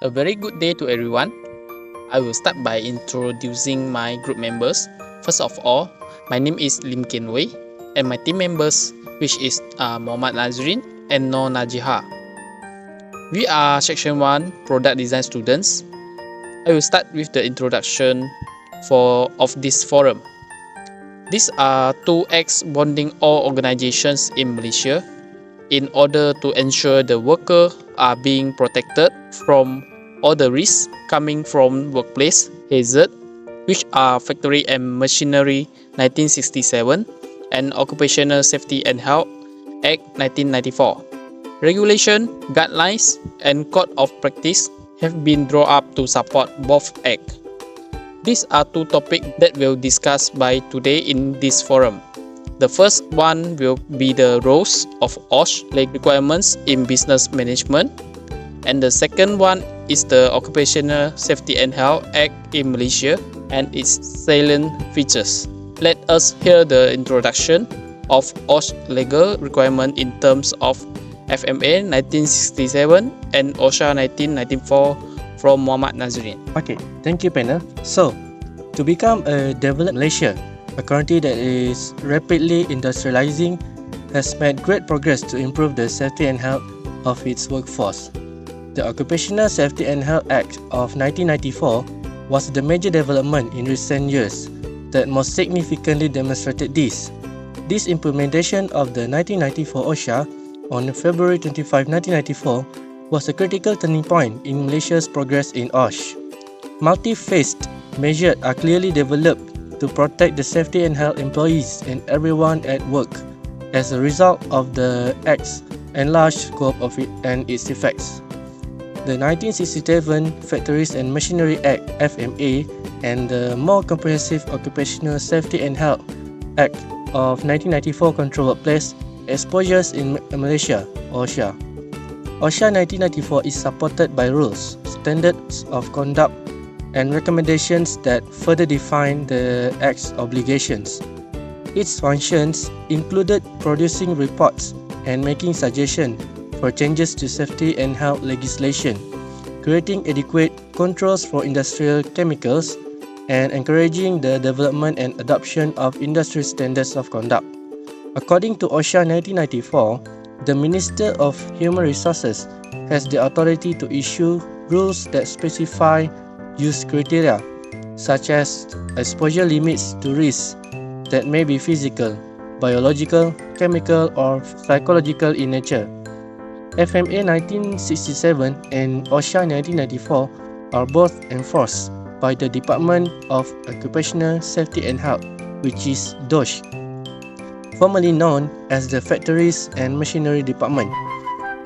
A very good day to everyone. I will start by introducing my group members. First of all, my name is Lim Ken Wei, and my team members, which is Muhammad Nazrin and Noor Najiha. We are Section 1 Product Design students. I will start with the introduction of this forum. These are two acts bonding all organizations in Malaysia in order to ensure the workers are being protected from all the risks coming from workplace hazard, which are Factory and Machinery 1967 and Occupational Safety and Health Act 1994. Regulation, guidelines, and code of practice have been drawn up to support both acts. These are two topics that we'll discuss by today in this forum. The first one will be the roles of Oshe requirements in business management, and the second one is the Occupational Safety and Health Act in Malaysia and its salient features. Let us hear the introduction of Oshe legal requirement in terms of FMA 1967 and OSHA 1994 from Muhammad Nazrin. Okay, thank you, panel. So, to become a developed Malaysia, a country that is rapidly industrializing, has made great progress to improve the safety and health of its workforce. The Occupational Safety and Health Act of 1994 was the major development in recent years that most significantly demonstrated this. This implementation of the 1994 OSHA on February 25, 1994 was a critical turning point in Malaysia's progress in OSHA. Multi-phased measures are clearly developed to protect the safety and health employees and everyone at work as a result of the Act's enlarged scope of it and its effects. The 1967 Factories and Machinery Act (FMA) and the more comprehensive Occupational Safety and Health Act of 1994 control workplace exposures in Malaysia (OSHA). OSHA 1994 is supported by rules, standards of conduct, and recommendations that further define the Act's obligations. Its functions included producing reports and making suggestions for changes to safety and health legislation, creating adequate controls for industrial chemicals, and encouraging the development and adoption of industry standards of conduct. According to OSHA 1994, the Minister of Human Resources has the authority to issue rules that specify use criteria, such as exposure limits to risks that may be physical, biological, chemical, or psychological in nature. FMA 1967 and OSHA 1994 are both enforced by the Department of Occupational Safety and Health, which is DOSH, formerly known as the Factories and Machinery Department.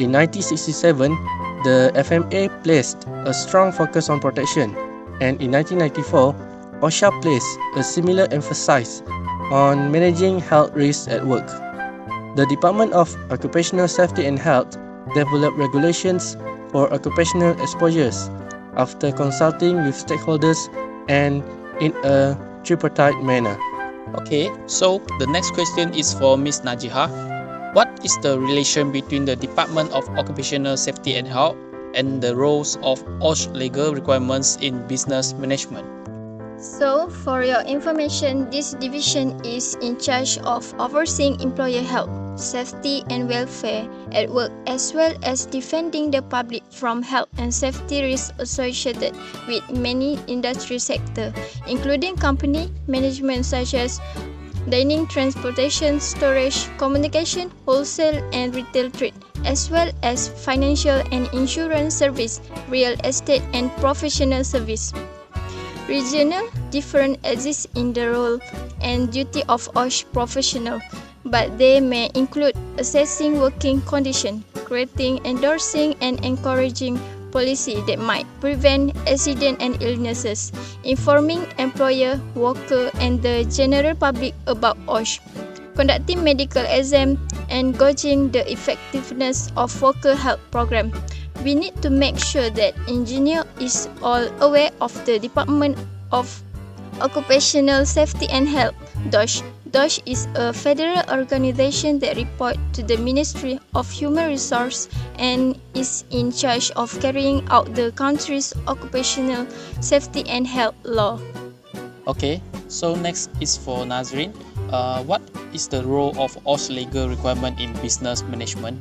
In 1967, the FMA placed a strong focus on protection, and in 1994, OSHA placed a similar emphasis on managing health risks at work. The Department of Occupational Safety and Health developed regulations for occupational exposures after consulting with stakeholders and in a tripartite manner. Okay, so the next question is for Ms. Najiha. What is the relation between the Department of Occupational Safety and Health and the roles of OSHA legal requirements in business management? So, for your information, this division is in charge of overseeing employer health, safety and welfare at work, as well as defending the public from health and safety risks associated with many industry sectors, including company management such as dining, transportation, storage, communication, wholesale and retail trade, as well as financial and insurance service, real estate and professional service. Regional difference exists in the role and duty of OSHA professional, but they may include assessing working conditions, creating, endorsing and encouraging policy that might prevent accidents and illnesses, informing employer, worker and the general public about OSHA, conducting medical exam and gauging the effectiveness of worker health program. We need to make sure that engineer is all aware of the Department of Occupational Safety and Health DOSH is a federal organization that reports to the Ministry of Human Resources and is in charge of carrying out the country's occupational safety and health law. Okay, so next is for Nazrin. What is the role of OSH legal requirement in business management?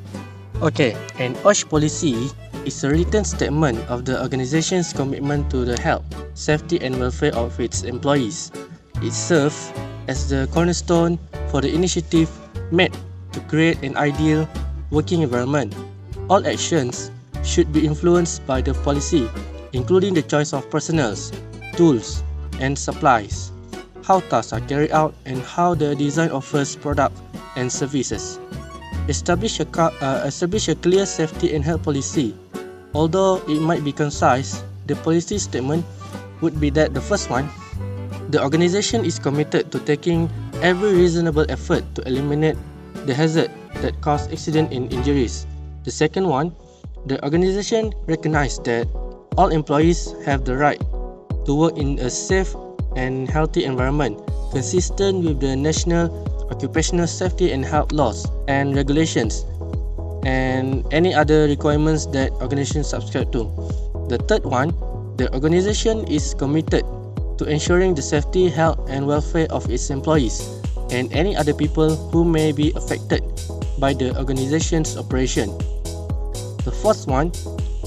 Okay, an OSH policy is a written statement of the organization's commitment to the health, safety and welfare of its employees. It serves as the cornerstone for the initiative made to create an ideal working environment. All actions should be influenced by the policy, including the choice of personnel, tools, and supplies, how tasks are carried out, and how the design offers products and services. Establish a clear safety and health policy. Although it might be concise, the policy statement would be that the first one, the organization is committed to taking every reasonable effort to eliminate the hazard that cause accident and injuries. The second one, the organization recognizes that all employees have the right to work in a safe and healthy environment consistent with the national occupational safety and health laws and regulations and any other requirements that organizations subscribe to. The third one, the organization is committed to ensuring the safety, health and welfare of its employees and any other people who may be affected by the organization's operation. The fourth one,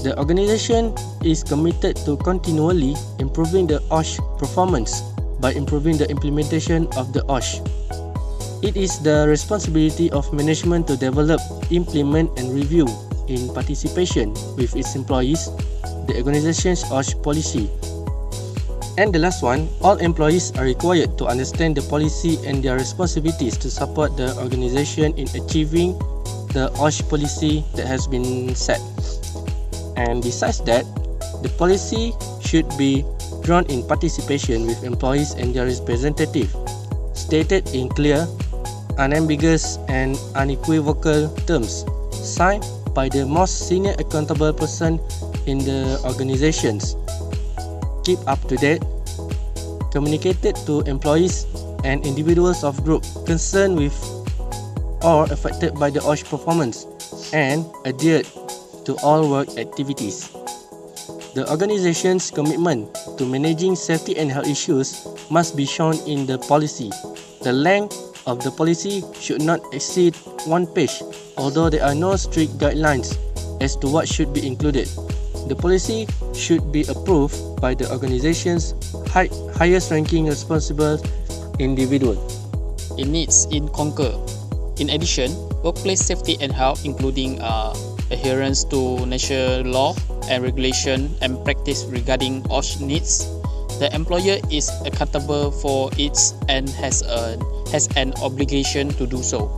the organization is committed to continually improving the OSH performance by improving the implementation of the OSH. It is the responsibility of management to develop, implement and review in participation with its employees the organization's OSH policy. And the last one, all employees are required to understand the policy and their responsibilities to support the organization in achieving the OSH policy that has been set. And besides that, the policy should be drawn in participation with employees and their representatives, stated in clear, unambiguous and unequivocal terms, signed by the most senior accountable person in the organizations, keep up to date, communicated to employees and individuals of group concerned with or affected by the OSH performance, and adhered to all work activities. The organization's commitment to managing safety and health issues must be shown in the policy. The length of the policy should not exceed 1 page, although there are no strict guidelines as to what should be included. The policy should be approved by the organization's highest ranking responsible individual. It needs in concur. In addition, workplace safety and health, including adherence to national law and regulation and practice regarding OSH needs, the employer is accountable for it and has an obligation to do so.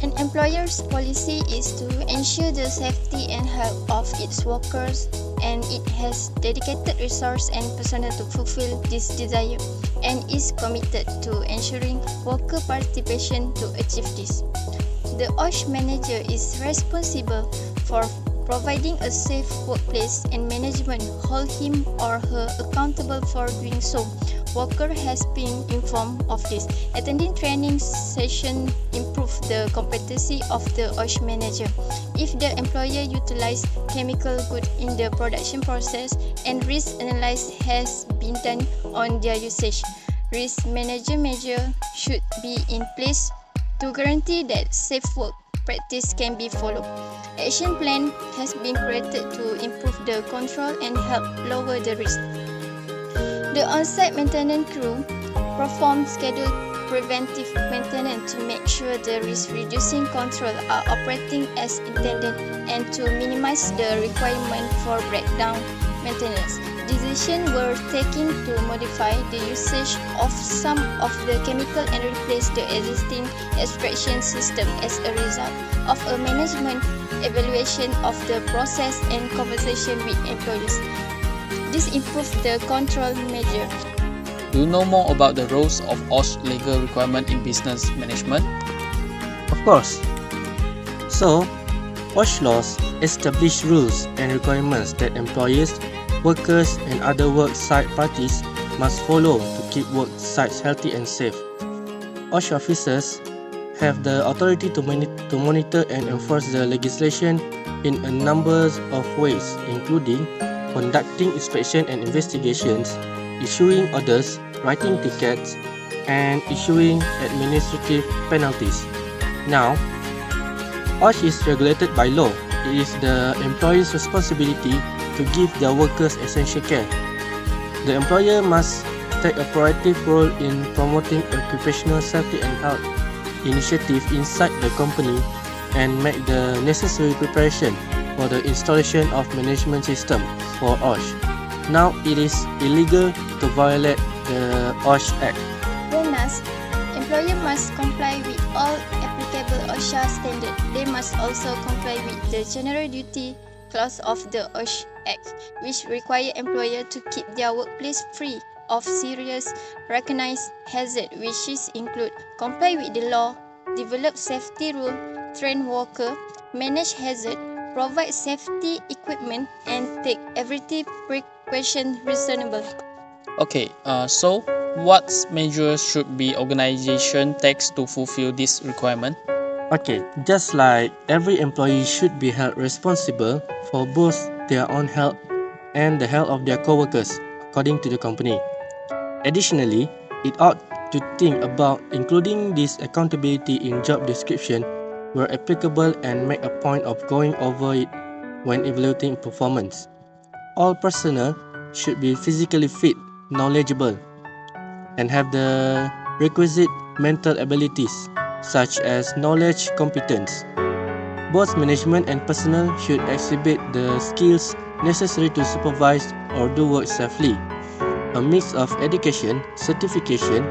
An employer's policy is to ensure the safety and health of its workers, and it has dedicated resources and personnel to fulfill this desire and is committed to ensuring worker participation to achieve this. The OSH manager is responsible for providing a safe workplace, and management hold him or her accountable for doing so. Worker has been informed of this. Attending training session improve the competency of the OSH manager. If the employer utilize chemical good in the production process and risk analysis has been done on their usage, risk manager measure should be in place to guarantee that safe work practice can be followed. Action plan has been created to improve the control and help lower the risk. The on-site maintenance crew perform scheduled preventive maintenance to make sure the risk-reducing control are operating as intended and to minimize the requirement for breakdown maintenance. Decisions were taken to modify the usage of some of the chemical and replace the existing extraction system as a result of a management evaluation of the process and conversation with employees. This improved the control measure. Do you know more about the roles of OSH legal requirement in business management? Of course. So, OSH laws establish rules and requirements that employers, workers and other work site parties must follow to keep work sites healthy and safe. OSH officers have the authority to monitor and enforce the legislation in a number of ways, including conducting inspection and investigations, issuing orders, writing tickets, and issuing administrative penalties. Now, OSH is regulated by law. It is the employer's responsibility to give their workers essential care. The employer must take a proactive role in promoting occupational safety and health initiative inside the company and make the necessary preparation for the installation of management system for OSH. Now it is illegal to violate the OSH Act. Bonus, employer must comply with all applicable OSHA standards. They must also comply with the general duty clause of the OSH Act, which require employer to keep their workplace free of serious recognized hazard, which include comply with the law, develop safety rule, train worker, manage hazard, provide safety equipment, and take every precaution reasonable. Okay, so what measures should be organization takes to fulfill this requirement? Okay, just like every employee should be held responsible for both their own health and the health of their co-workers, according to the company. Additionally, it ought to think about including this accountability in job description where applicable and make a point of going over it when evaluating performance. All personnel should be physically fit, knowledgeable, and have the requisite mental abilities such as knowledge competence. Both management and personnel should exhibit the skills necessary to supervise or do work safely. A mix of education, certification,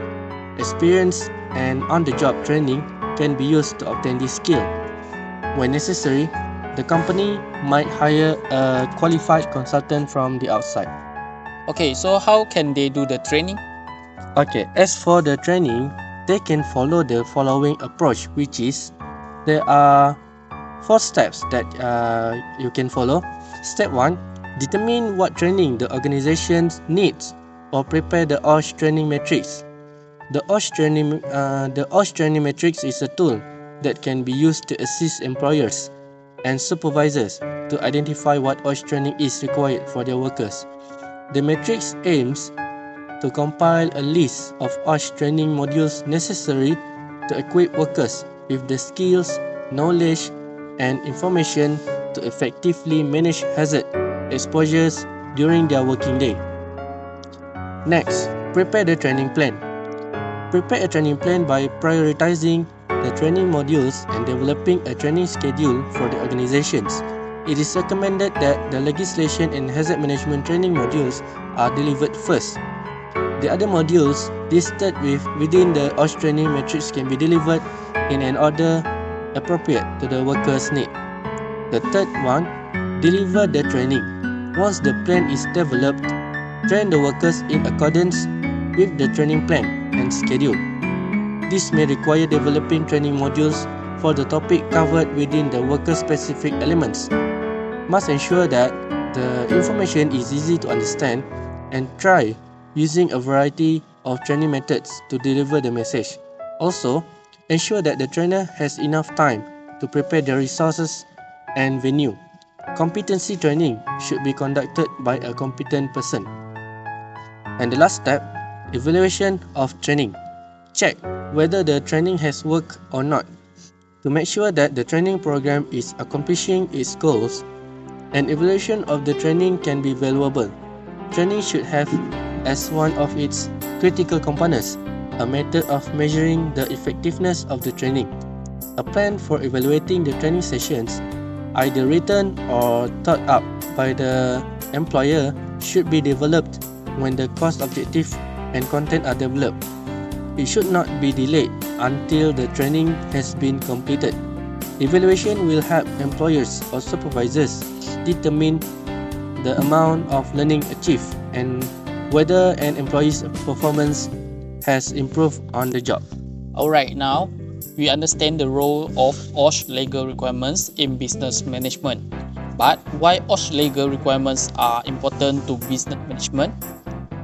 experience, and on-the-job training can be used to obtain this skill. When necessary, the company might hire a qualified consultant from the outside. Okay, so how can they do the training? Okay, as for the training, they can follow the following approach, which is there are 4 steps that you can follow. Step 1, determine what training the organization needs or prepare the OSH training matrix. The OSH training matrix is a tool that can be used to assist employers and supervisors to identify what OSH training is required for their workers. The matrix aims to compile a list of OSH training modules necessary to equip workers with the skills, knowledge, and information to effectively manage hazard exposures during their working day. Next, prepare the training plan. Prepare a training plan by prioritizing the training modules and developing a training schedule for the organizations. It is recommended that the legislation and hazard management training modules are delivered first. The other modules listed within the OSH training matrix can be delivered in an order appropriate to the worker's need. The third one, deliver the training. Once the plan is developed, train the workers in accordance with the training plan and schedule. This may require developing training modules for the topic covered within the worker-specific elements. Must ensure that the information is easy to understand and try using a variety of training methods to deliver the message. Also, ensure that the trainer has enough time to prepare the resources and venue. Competency training should be conducted by a competent person. And the last step, evaluation of training. Check whether the training has worked or not. To make sure that the training program is accomplishing its goals, an evaluation of the training can be valuable. Training should have as one of its critical components a method of measuring the effectiveness of the training. A plan for evaluating the training sessions, either written or thought up by the employer, should be developed when the course objective and content are developed. It should not be delayed until the training has been completed. Evaluation will help employers or supervisors determine the amount of learning achieved and whether an employee's performance has improved on the job. Alright, now we understand the role of OSH legal requirements in business management. But why OSH legal requirements are important to business management?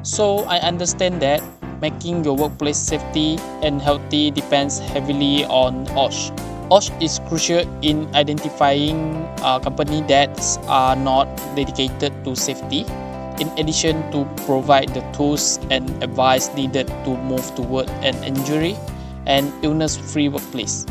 So I understand that Making your workplace safety and healthy depends heavily on OSH. OSH is crucial in identifying companies that are not dedicated to safety, in addition to provide the tools and advice needed to move toward an injury and illness-free workplace.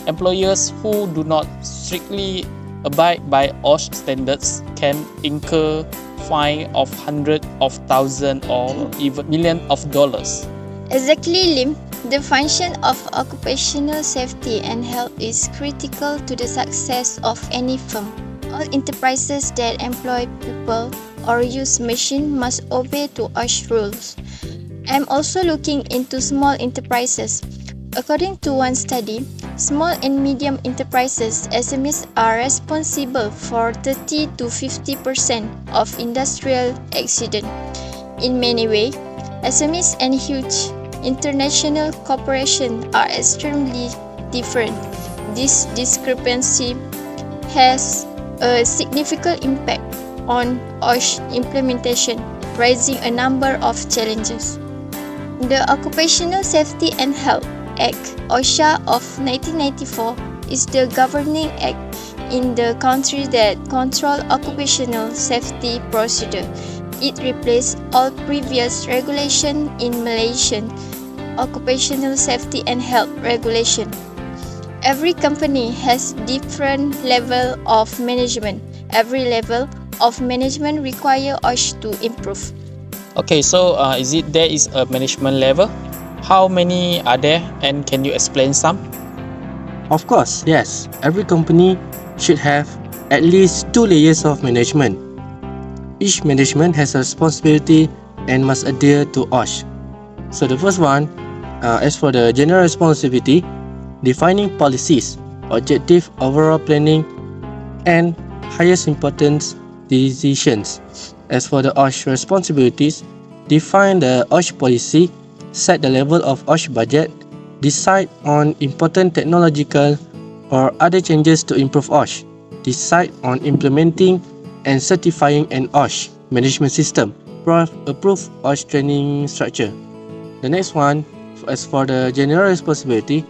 Employers who do not strictly abide by OSH standards can incur fine of hundreds of thousands or even millions of dollars. Exactly, Lim. The function of occupational safety and health is critical to the success of any firm. All enterprises that employ people or use machines must obey to OSH rules. I'm also looking into small enterprises. According to one study, small and medium enterprises (SMEs) are responsible for 30 to 50% of industrial accidents. In many ways, SMEs and huge international corporations are extremely different. This discrepancy has a significant impact on OSH implementation, raising a number of challenges. The Occupational Safety and Health Act (OSHA) of 1994 is the governing act in the country that controls occupational safety procedure. It replaced all previous regulation in Malaysian occupational safety and health regulation. Every company has different level of management. Every level of management require OSH to improve. Okay, so there is a management level? How many are there, and can you explain some? Of course, yes. Every company should have at least 2 layers of management. Each management has a responsibility and must adhere to OSH. So the first one, as for the general responsibility, defining policies, objective overall planning, and highest importance decisions. As for the OSH responsibilities, define the OSH policy, set the level of OSH budget, decide on important technological or other changes to improve OSH, decide on implementing and certifying an OSH management system, approve OSH training structure. The next one, as for the general responsibility,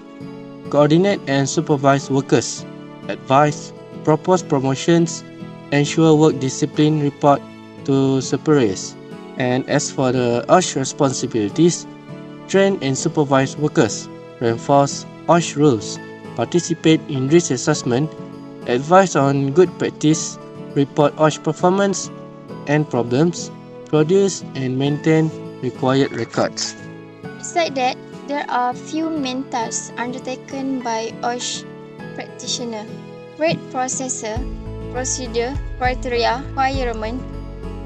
coordinate and supervise workers, advise, propose promotions, ensure work discipline, report to superiors. And as for the OSH responsibilities, train and supervise workers, reinforce OSH rules, participate in risk assessment, advise on good practice, report OSH performance and problems, produce and maintain required records. Besides that, there are few main tasks undertaken by OSH practitioner: rate processor, procedure, criteria, requirement,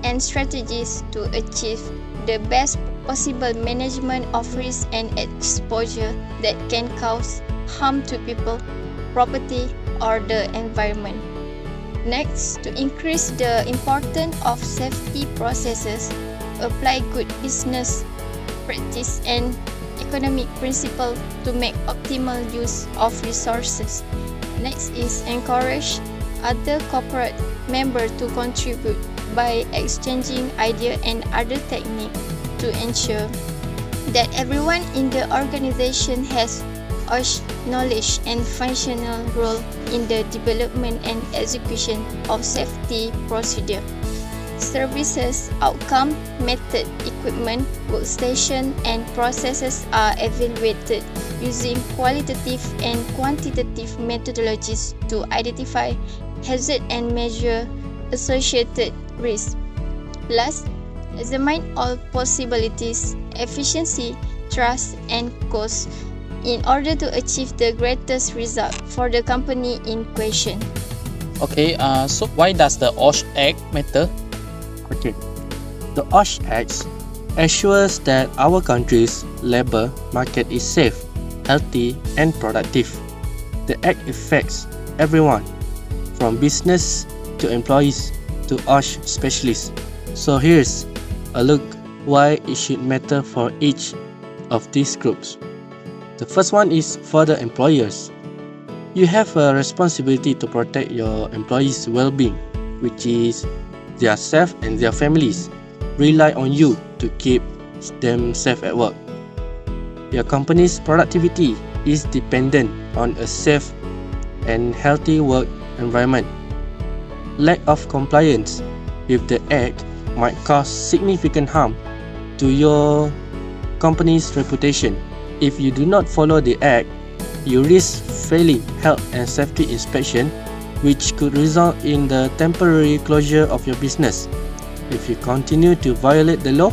and strategies to achieve the best possible management of risk and exposure that can cause harm to people, property, or the environment. Next, to increase the importance of safety processes, apply good business practice and economic principle to make optimal use of resources. Next is encourage other corporate members to contribute by exchanging ideas and other techniques to ensure that everyone in the organization has OSH knowledge and functional role in the development and execution of safety procedure. Services, outcome, method, equipment, workstation, and processes are evaluated using qualitative and quantitative methodologies to identify hazard and measure associated risks. Last, examine all possibilities, efficiency, trust, and cost in order to achieve the greatest result for the company in question. Okay, so why does the OSH Act matter? Okay, the OSH Act ensures that our country's labor market is safe, healthy, and productive. The Act affects everyone, from business to employees to OSH specialists. So here's a look why it should matter for each of these groups. The first one is for the employers. You have a responsibility to protect your employees' well-being, which is their self and their families rely on you to keep them safe at work. Your company's productivity is dependent on a safe and healthy work environment. Lack of compliance with the Act might cause significant harm to your company's reputation. If you do not follow the Act, you risk failing health and safety inspection, which could result in the temporary closure of your business. If you continue to violate the law,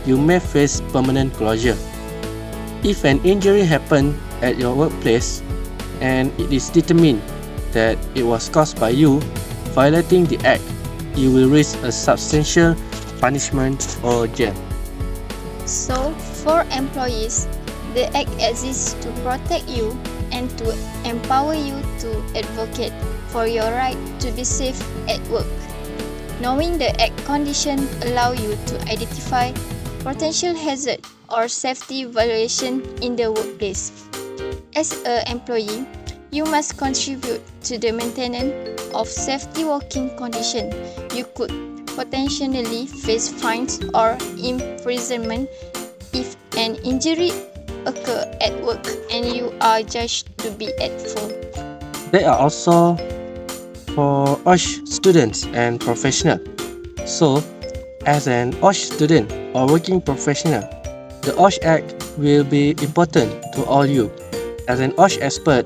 you may face permanent closure. If an injury happened at your workplace and it is determined that it was caused by you violating the Act, you will risk a substantial punishment or jail. So, for employees, the Act exists to protect you and to empower you to advocate for your right to be safe at work. Knowing the Act conditions allow you to identify potential hazard or safety violation in the workplace. As an employee, you must contribute to the maintenance of safety working conditions. You could potentially face fines or imprisonment if an injury occurs at work and you are judged to be at fault. They are also for Oshe students and professionals. So, as an Oshe student or working professional, the Oshe Act will be important to all you. As an Oshe expert,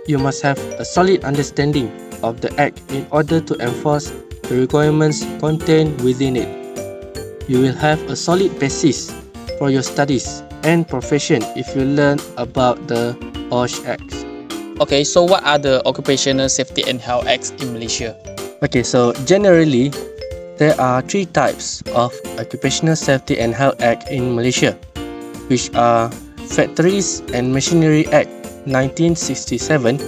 you must have a solid understanding of the Act in order to enforce the requirements contained within it. You will have a solid basis for your studies and profession if you learn about the Oshe Acts. Okay, so what are the Occupational Safety and Health Acts in Malaysia? Okay, so generally, there are three types of Occupational Safety and Health Act in Malaysia, which are Factories and Machinery Act 1967,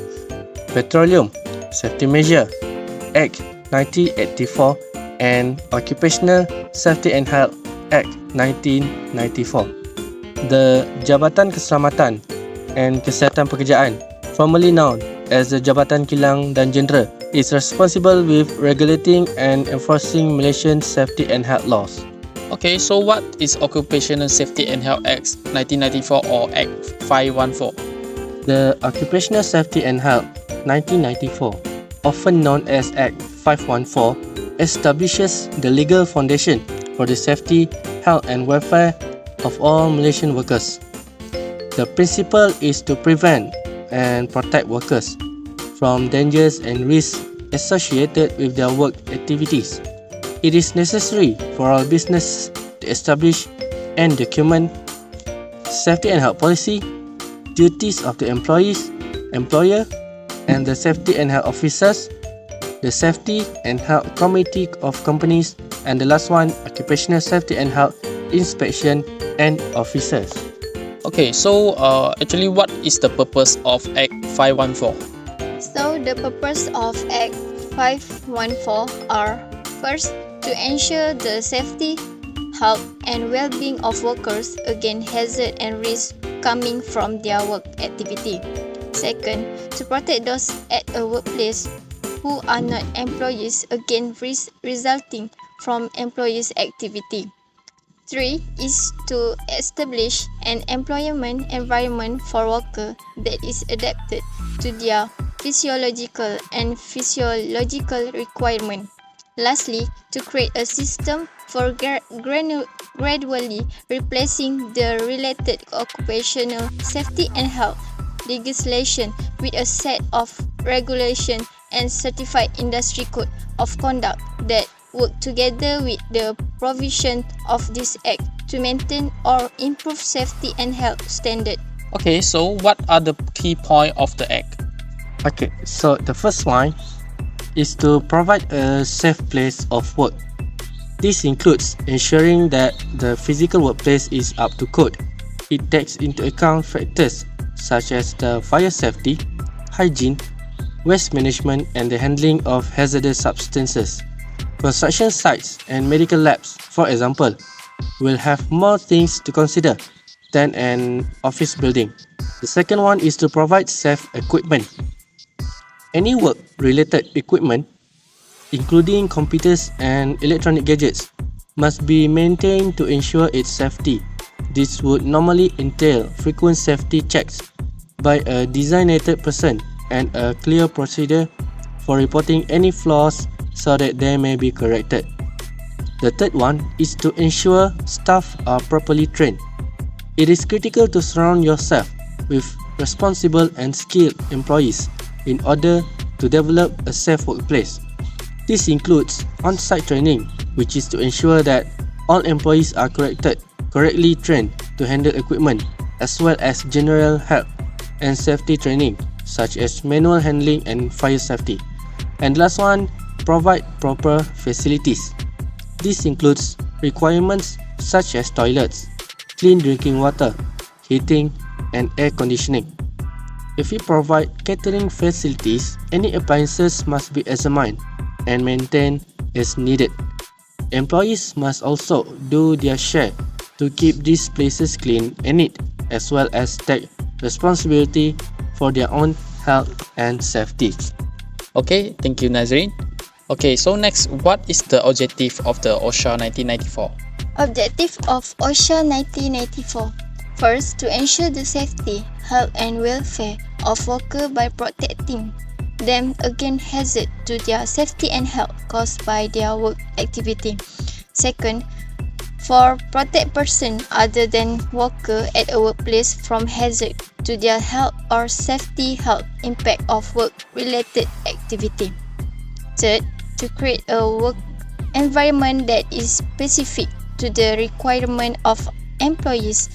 Petroleum Safety Measure Act 1984, and Occupational Safety and Health Act 1994. The Jabatan Keselamatan and Kesihatan Pekerjaan, formerly known as the Jabatan Kilang dan Jendera, is responsible with regulating and enforcing Malaysian safety and health laws. Okay, so what is Occupational Safety and Health Act 1994 or Act 514? The Occupational Safety and Health 1994, often known as Act 514, establishes the legal foundation for the safety, health and welfare of all Malaysian workers. The principle is to prevent and protect workers from dangers and risks associated with their work activities. It is necessary for our business to establish and document safety and health policy, duties of the employees, employer, and the safety and health officers, the safety and health committee of companies, and the last one, occupational safety and health inspection and officers. Okay, so actually what is the purpose of Act 514? So, the purpose of Act 514 are: first, to ensure the safety, health, and well-being of workers against hazard and risks coming from their work activity. Second, to protect those at a workplace who are not employees against risks resulting from employees' activity. 3 is to establish an employment environment for workers that is adapted to their physiological and physiological requirements. Lastly, to create a system for gradually replacing the related occupational safety and health legislation with a set of regulation and certified industry code of conduct that work together with the provision of this act to maintain or improve safety and health standard. Okay, so what are the key points of the act? Okay, so the first one is to provide a safe place of work. This includes ensuring that the physical workplace is up to code. It takes into account factors such as the fire safety, hygiene, waste management, and the handling of hazardous substances. Construction sites and medical labs, for example, will have more things to consider than an office building. The second one is to provide safe equipment. Any work-related equipment, including computers and electronic gadgets, must be maintained to ensure its safety. This would normally entail frequent safety checks by a designated person and a clear procedure for reporting any flaws so that they may be corrected. The third one is to ensure staff are properly trained. It is critical to surround yourself with responsible and skilled employees in order to develop a safe workplace. This includes on-site training, which is to ensure that all employees are correctly trained to handle equipment, as well as general health and safety training, such as manual handling and fire safety. And last one, provide proper facilities. This includes requirements such as toilets, clean drinking water, heating, and air conditioning. If you provide catering facilities, any appliances must be examined and maintained as needed. Employees must also do their share to keep these places clean and neat, as well as take responsibility for their own health and safety. Okay, thank you, Nazrin. Okay, so next, what is the objective of the OSHA 1994? Objective of OSHA 1994. First, to ensure the safety, health and welfare of workers by protecting them against hazard to their safety and health caused by their work activity. Second, for protect person other than worker at a workplace from hazard to their health or safety health impact of work-related activity. Third, to create a work environment that is specific to the requirement of employees'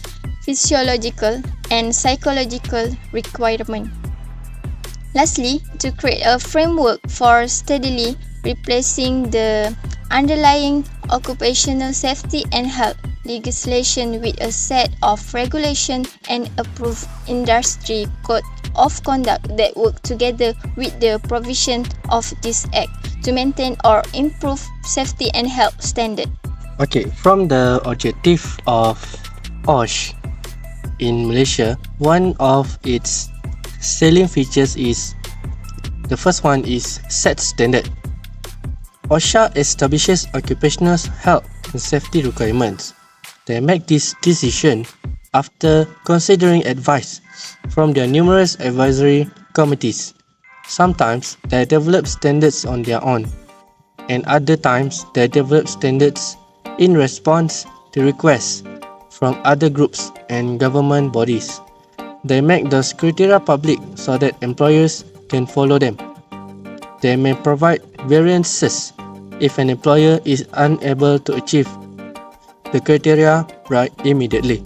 physiological and psychological requirement. Lastly, to create a framework for steadily replacing the underlying occupational safety and health legislation with a set of regulation and approved industry code of conduct that work together with the provision of this act to maintain or improve safety and health standard. Okay, from the objective of OSH in Malaysia, one of its selling features is, the first one is set standard. OSHA establishes occupational health and safety requirements. They make this decision after considering advice from their numerous advisory committees. Sometimes they develop standards on their own, and other times they develop standards in response to requests from other groups and government bodies. They make those criteria public so that employers can follow them. They may provide variances if an employer is unable to achieve the criteria right immediately.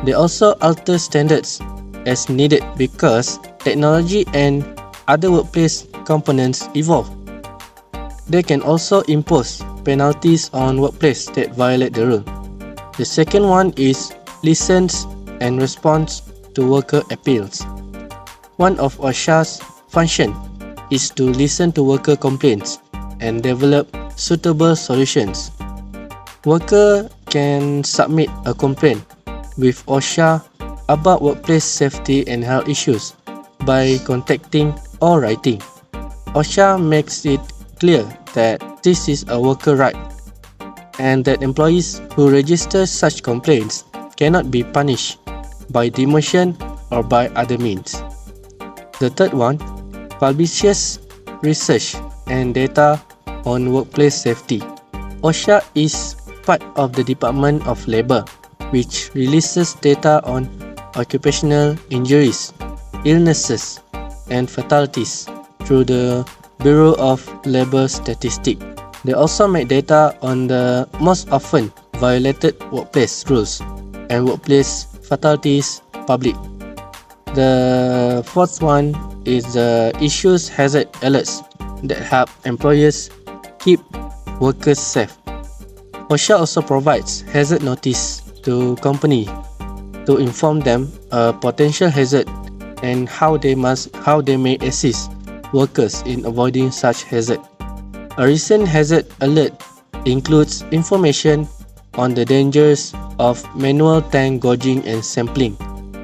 They also alter standards as needed because technology and other workplace components evolve. They can also impose penalties on workplaces that violate the rule. The second one is listens and response to worker appeals. One of OSHA's functions is to listen to worker complaints and develop suitable solutions. Worker can submit a complaint with OSHA about workplace safety and health issues by contacting or writing. OSHA makes it clear that this is a worker right and that employees who register such complaints cannot be punished by demotion or by other means. The third one, publishes research and data on workplace safety. OSHA is part of the Department of Labour, which releases data on occupational injuries, illnesses, and fatalities through the Bureau of Labour Statistics. They also make data on the most often violated workplace rules and workplace fatalities public. The fourth one is the issues hazard alerts that help employers keep workers safe. OSHA also provides hazard notice to company to inform them a potential hazard and how they may assist workers in avoiding such hazard. A recent hazard alert includes information on the dangers of manual tank gouging and sampling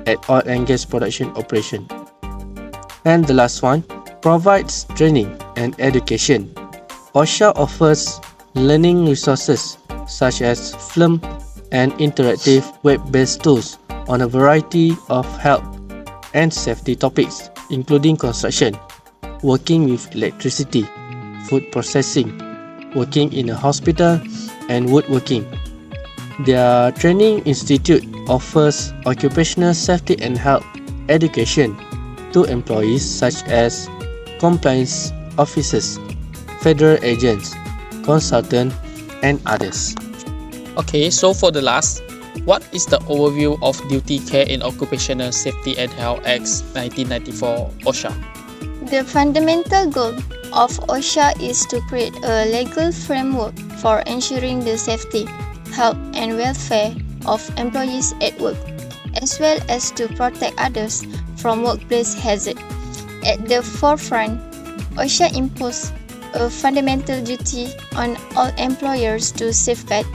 at oil and gas production operation. And the last one, provides training and education. OSHA offers learning resources such as film and interactive web-based tools on a variety of health and safety topics, including construction, working with electricity, food processing, working in a hospital, and woodworking. Their training institute offers occupational safety and health education to employees such as compliance officers, federal agents, consultants, and others. Okay, so for the last, what is the overview of Duty Care in Occupational Safety and Health Act 1994 OSHA? The fundamental goal of OSHA is to create a legal framework for ensuring the safety, health, and welfare of employees at work, as well as to protect others from workplace hazard. At the forefront, OSHA imposes a fundamental duty on all employers to safeguard,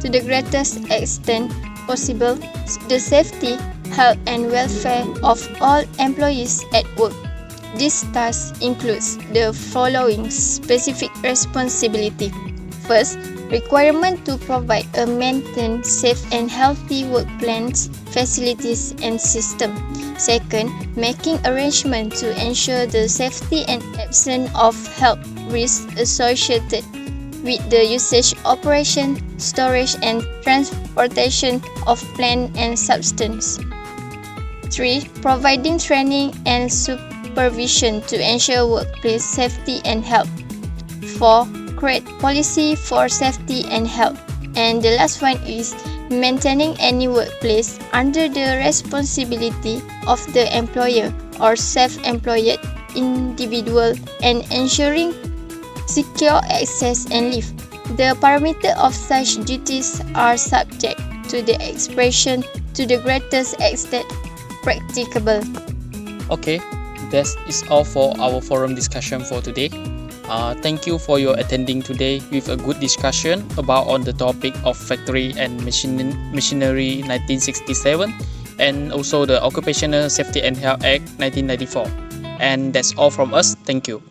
to the greatest extent possible, the safety, health, and welfare of all employees at work. This task includes the following specific responsibility. First, requirement to provide a maintained safe and healthy work plans, facilities, and system. Second, making arrangements to ensure the safety and absence of health risks associated with the usage, operation, storage, and transportation of plant and substance. 3. Providing training and supervision to ensure workplace safety and health. 4. Create policy for safety and health. And the last one is maintaining any workplace under the responsibility of the employer or self-employed individual and ensuring secure access and leave. The parameters of such duties are subject to the expression to the greatest extent practicable. Okay, that is all for our forum discussion for today. Thank you for your attending today with a good discussion about on the topic of Factory and Machinery 1967 and also the Occupational Safety and Health Act 1994. And that's all from us. Thank you.